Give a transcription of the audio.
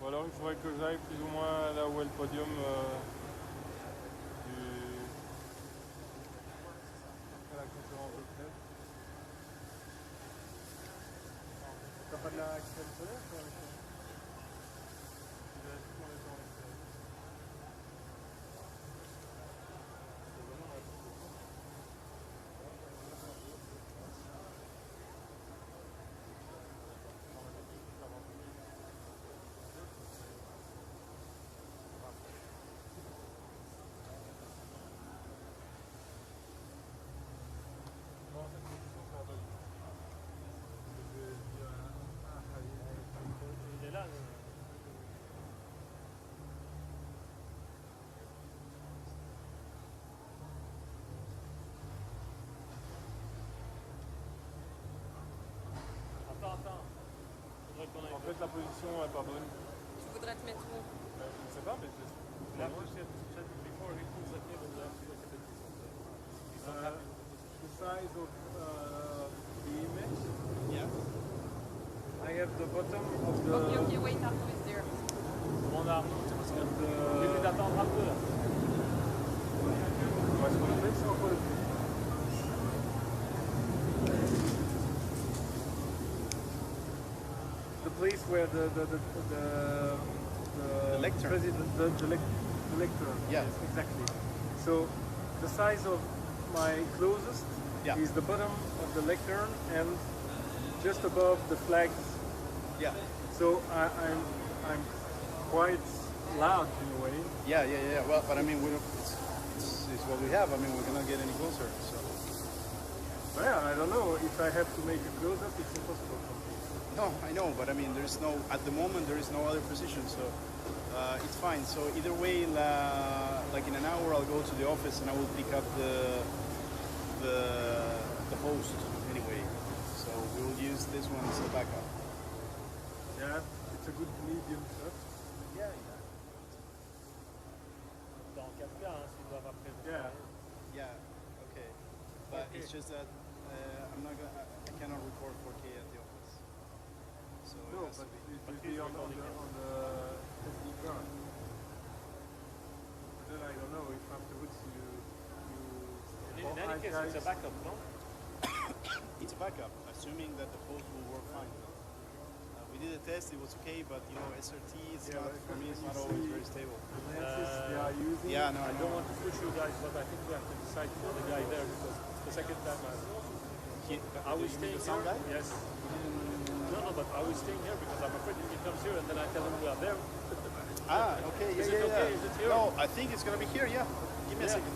Ou alors il faudrait que j'aille plus ou moins là où est le podium du... Après la conférence de presse. T'as pas de la crème solaire toi avec toi? Il a tout en étant en extérieur. C'est vraiment n'importe quoi. Non, cette position, ça va pas du tout. Je vais dire à Khalid. Il est là. Attends. Faudrait qu'on aille. En fait, la position est pas bonne. Tu voudrais te mettre où? Je ne sais pas, mais je We have to check before he pulls the cable. We have to look at the distance. He's not happy with the position. the size of the image. Yeah. I have the bottom of the... Okay, wait, Arnaud is there. Mon Arnaud, c'est parce que the... j'ai d'attendre un peu là. Ouais, ce qu'on fait, c'est encore le plus. The place where the lectern. president, the lectern. Yeah. Yes, exactly. So the size of my closest Yeah. is the bottom of the lectern and just above the flags. Yeah. So I'm quite loud in a way. Yeah. Well, but I mean, it's what we have. I mean, we're gonna get any closer. So But yeah, I don't know if I have to make a close up. It's impossible for me. no, I know, but I mean, there is no at the moment there is no other position, so it's fine. So either way, like in an hour, I'll go to the office and I will pick up the host anyway. So we will use this one as a backup. Yeah, it's a good medium shot. Yeah. Dans 4K, hein, s'ils doivent après. Yeah. Okay. But Okay. it's just that I cannot record 4K at the office. So it No, has but to be. it But will he's be on recording it. the SD card. But then I don't know if afterwards you In any case, it's a backup, no? It's a backup, assuming that the post will work fine. We did a test; it was okay, but you know, SRT is Yeah, not but for me. It's when not you always see- very stable. the lenses they are using. Yeah, no, I don't want to push you guys, but I think we have to decide for the guy there because it's the second time are we You mean staying the sound here? guy? Yes. No, but are we staying here? Because I'm afraid if he comes here and then I tell him we are there. Ah, okay, Is yeah. it okay? Is it here? No, I think it's gonna be here. Yeah, give me a Yeah. second.